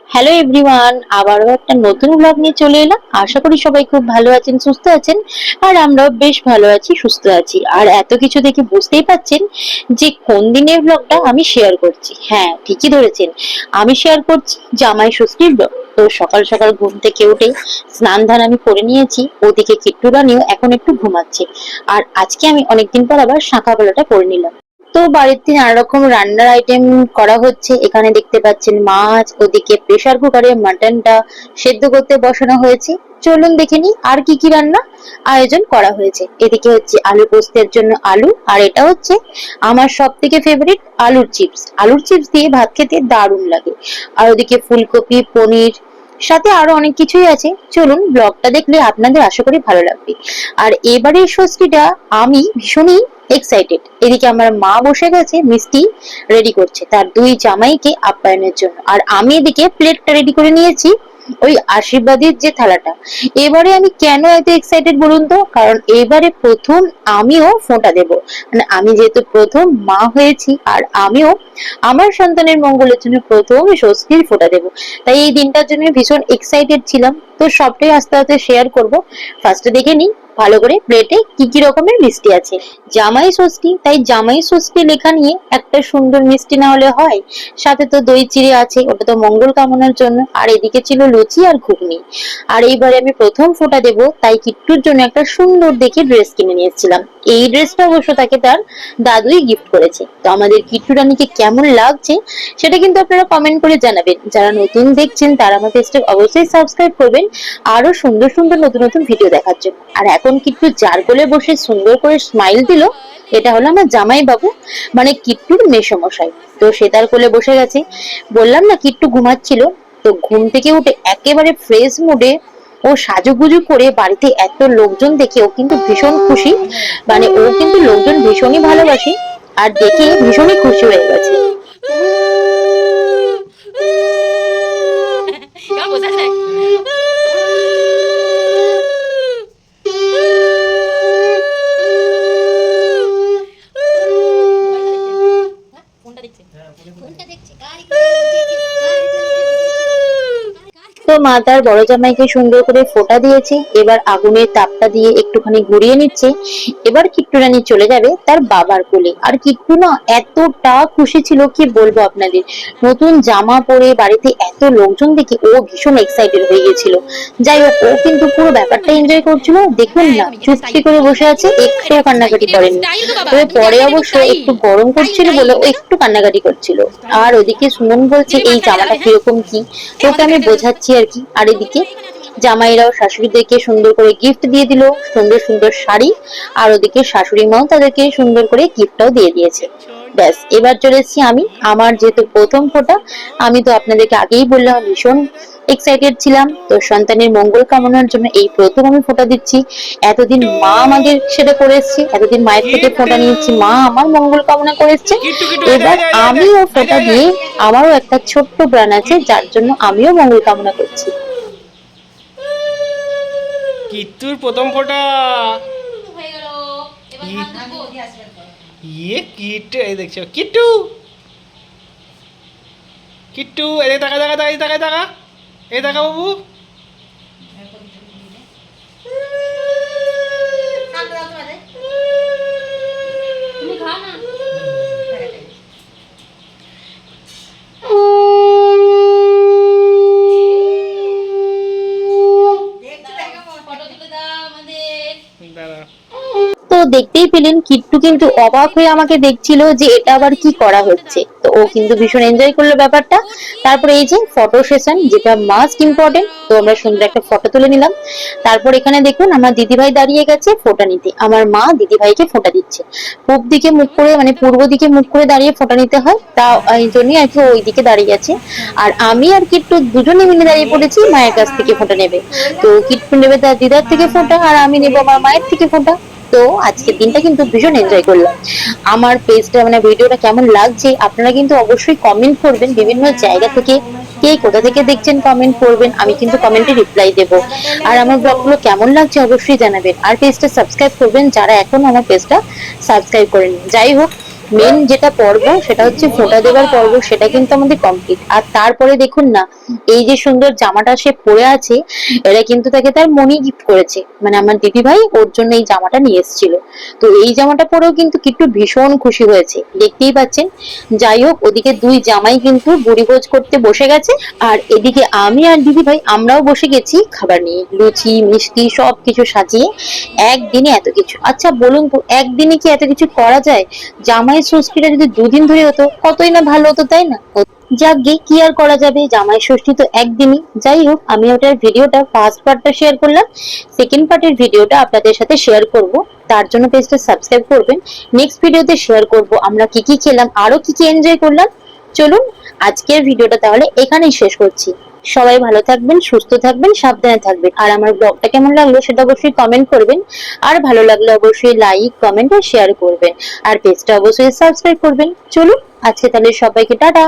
Hello everyone, আবারও একটা নতুন ব্লগ নিয়ে চলে এলাম। আশা করি সবাই খুব ভালো আছেন, সুস্থ আছেন। আর আমরাও বেশ ভালো আছি, সুস্থ আছি। আর এত কিছু দেখে বুঝতেই পাচ্ছেন যে কোন দিনের ব্লগটা আমি শেয়ার করছি। হ্যাঁ, ঠিকই ধরেছেন, আমি শেয়ার করছি জামাই ষষ্ঠীর ব্লগ। তো সকাল সকাল ঘুম থেকে উঠে স্নান ধান আমি করে নিয়েছি। ওদিকে কিট্টু রানীও এখন একটু ঘুমাচ্ছে। আর আজকে আমি অনেকদিন পর আবার শাঁখা বেলাটা করে নিলাম। তো বাড়িতে নানা রকম রান্নার আইটেম করা হচ্ছে। এখানে দেখতে পাচ্ছেন মাছ, ওদিকে প্রেসার কুকারে মাটনটা সেদ্ধ করতে বসানো হয়েছে। চলুন দেখে নিই আর কি কি রান্না আয়োজন করা হয়েছে। এদিকে হচ্ছে আলু পোস্তের জন্য আলু, আর এটা হচ্ছে আমার সব থেকে ফেভারিট আলুর চিপস। আলুর চিপস দিয়ে ভাত খেতে দারুণ লাগে। আর ওদিকে ফুলকপি, পনির, সাথে আরো অনেক কিছুই আছে। চলুন ব্লগটা দেখলে আপনাদের আশা করি ভালো লাগবে। আর এবারের ষষ্ঠীটা আমি ভীষণই এক্সাইটেড। এদিকে আমার মা বসে গেছে মিষ্টি রেডি করছে তার দুই জামাইকে আপ্যায়নের জন্য। আর আমি এদিকে প্লেটটা রেডি করে নিয়েছি, ওই আশীর্বাদের যে থালাটা। এবারে আমি কেন এত এক্সাইটেড বলুন তো, কারণ এবারে প্রথম আমিও ফোঁটা দেব। মানে আমি যেহেতু প্রথম মা হয়েছি, আর আমিও আমার সন্তানের মঙ্গলের জন্য প্রথম ষষ্ঠীর ফোঁটা দেব। তাই এই দিনটার জন্য ভীষণ এক্সাইটেড ছিলাম। তো সবটাই আস্তে আস্তে শেয়ার করব। ফার্স্টে দেখে নিই ভালো করে প্লেটে কি কি রকমের মিষ্টি আছে। জামাই ষষ্ঠী, তাই জামাই ষষ্ঠী লেখা নিয়ে একটা সুন্দর মিষ্টি না হলে হয়। সাথে তো দই চিড়ে আছে, ওটা তো মঙ্গল কামনার জন্য। আর এদিকে ছিল লুচি আর ঘুগনি। আর এইবারে আমি প্রথম ফোঁটা দেব, তাই কিট্টুর জন্য একটা সুন্দর দেখে ড্রেস কিনে নিয়েছিলাম। এই ড্রেসটা অবশ্য তাকে তার দাদুই গিফট করেছে। তো আমাদের কিট্টু রানীকে কেমন লাগছে সেটা কিন্তু আপনারা কমেন্ট করে জানাবেন। যারা নতুন দেখছেন তারা আমার পেজটা অবশ্যই সাবস্ক্রাইব করবেন আরো সুন্দর সুন্দর নতুন নতুন ভিডিও দেখার জন্য। আর এখন কিট্টু যার কোলে বসে সুন্দর করে স্মাইল দিল, এটা হলো আমার জামাই বাবু, মানে কিট্টুর মেসোমশাই। তো সে তার কোলে বসে গেছে। বললাম না কিট্টু ঘুমাচ্ছিল। তো ঘুম থেকে উঠে একেবারে ফ্রেশ মুডে ও সাজুগুজু করে বাড়িতে এত লোকজন দেখে ও কিন্তু ভীষণ খুশি। মানে ও কিন্তু লোকজন ভীষণই ভালোবাসে, আর দেখে ভীষণই খুশি হয়ে গেছে। তো মা তার বড় জামাইকে সুন্দর করে ফোঁটা দিয়েছে। এবার আগুনের তাপটা দিয়ে একটুখানি ঘুরিয়ে নিচ্ছে। এবার কিট্টু রানী চলে যাবে তার বাবার কোলে। আর কিট্টু না এতটা খুশি ছিল কি বলবো আপনাদের। নতুন জামা পরে বাড়িতে এত লোকজন দেখে ও ভীষণ এক্সাইটেড হয়ে গেছিল। যাই হোক, ও কিন্তু পুরো ব্যাপারটা এনজয় করছিল। দেখুন না, চুপটি করে বসে আছে, একটু কান্নাকাটি করেনি। তবে পরে অবশ্য একটু গরম করছিল বলে ও একটু কান্নাকাটি করছিল। আর ওদিকে সুমন বলছে এই জামাটা কিরকম কি, তোকে আমি বোঝাচ্ছি আর কি। আর এদিকে জামাইরাও শাশুড়িদেরকে সুন্দর করে গিফট দিয়ে দিল, সুন্দর সুন্দর শাড়ি। আর ওদিকে শাশুড়ি মাও তাদেরকে সুন্দর করে গিফটটাও দিয়ে দিয়েছে। ব্যাস, এবার চলে এসেছি আমি। আমার যেহেতু প্রথম ফোঁটা, আমি তো আপনাদেরকে আগেই বললাম ভীষণ এক্সাইটেড ছিলাম। তো সন্তানের মঙ্গল কামনার জন্য এই প্রথম আমি ফোঁটা দিচ্ছি। এতদিন মা আমাদের সেটা করে এসছে, এতদিন মায়ের থেকে ফোঁটা নিয়েছি, মা আমার মঙ্গল কামনা করে এসছে। এবার আমিও ফোঁটা দিয়ে আমারও একটা ছোট্ট প্রাণ আছে, যার জন্য আমিও মঙ্গল কামনা করছি। কিট্টুর প্রথম ফোঁটা। ইয়ে কিট্টু, এই দেখছো কিট্টু, কিট্টু এই দেখা দেখা দেখা এই দেখা দেখা, এই দেখা বাবু। দাঁড়া। তো দেখতেই পেলেন কিট্টু কিন্তু অবাক হয়ে আমাকে দেখছিল যে এটা আবার কি করা হচ্ছে। তো ও কিন্তু ভীষণ এনজয় করলো ব্যাপারটা। তারপরে এই যে ফটো সেশন, যেটা মাস্ট ইম্পর্টেন্ট। তো আমরা সুন্দর একটা ফটো তুলে নিলাম। তারপর এখানে দেখুন আমার দিদিভাই দাঁড়িয়ে গেছে ফোঁটা নিতে। আমার মা দিদিভাইকে ফোঁটা দিচ্ছে। পূব দিকে মুখ করে, মানে পূর্ব দিকে মুখ করে দাঁড়িয়ে ফোঁটা নিতে হয়, তা এই জন্যই আর কি ওই দিকে দাঁড়িয়ে গেছে। আর আমি আর কিট্টু দুজনে মিলে দাঁড়িয়ে পড়েছি মায়ের কাছ থেকে ফোঁটা নেবে। তো কিট্টু নেবে তার দিদার থেকে ফোঁটা, আর আমি নেবো আমার মায়ের থেকে ফোঁটা। তো আজকের দিনটা কিন্তু ভীষণ এনজয় করলাম। আমার পেজটা, মানে ভিডিওটা কেমন লাগছে আপনারা কিন্তু অবশ্যই কমেন্ট করবেন। বিভিন্ন জায়গা থেকে কে কোথা থেকে দেখছেন কমেন্ট করবেন, আমি কিন্তু কমেন্টে রিপ্লাই দেবো। আর আমার ব্লগগুলো কেমন লাগছে অবশ্যই জানাবেন। আর পেজটা সাবস্ক্রাইব করবেন যারা এখনো আমার পেজটা সাবস্ক্রাইব করেনি। যাই হোক, মেন যেটা পর্ব সেটা হচ্ছে ফোঁটা দেবার পর্ব, সেটা কিন্তু আমাদের কমপ্লিট। আর তারপরে দেখুন না, এই যে সুন্দর জামাটা সে পরে আছে, এরা কিন্তু তাকে তার মনি গিফট করেছে, মানে আমার দিদি ভাই ওর জন্য এই জামাটা নিয়ে এসেছিল। তো এই জামাটা পরেও কিন্তু কিট্টু ভীষণ খুশি হয়েছে, দেখতেই পাচ্ছেন। যাই হোক, ওদিকে দুই জামাই কিন্তু বুড়িভোজ করতে বসে গেছে, আর এদিকে আমি আর দিদি ভাই আমরাও বসে গেছি খাবার নিয়ে, লুচি মিষ্টি সবকিছু সাজিয়ে। একদিনে এত কিছু, আচ্ছা বলুন তো, একদিনে কি এত কিছু করা যায়? জামাই ষষ্ঠীটা যদি দুদিন ধরে হতো কতই না ভালো হতো, তাই না? যাকগে, কি আর করা যাবে, জামাই ষষ্ঠী তো একদিনই। যাই হোক, আমি ওটার ভিডিওটা ফার্স্ট পার্টটা শেয়ার করলাম, সেকেন্ড পার্টের ভিডিওটা আপনাদের সাথে শেয়ার করব। তার জন্য পেজটা সাবস্ক্রাইব করবেন। নেক্সট ভিডিওতে শেয়ার করব আমরা কি কি খেলাম, আরো কি কি এনজয় করলাম। চলুন আজকের ভিডিওটা তাহলে এখানেই শেষ করছি। সবাই ভালো থাকবেন, সুস্থ থাকবেন, সাবধানে থাকবেন। আর আমার ব্লগটা কেমন লাগলো সেটা অবশ্যই কমেন্ট করবেন। আর ভালো লাগলে অবশ্যই লাইক, কমেন্ট আর শেয়ার করবেন। আর পেজটা অবশ্যই সাবস্ক্রাইব করবেন। চলুন আজকে তাহলে সবাইকে টাটা।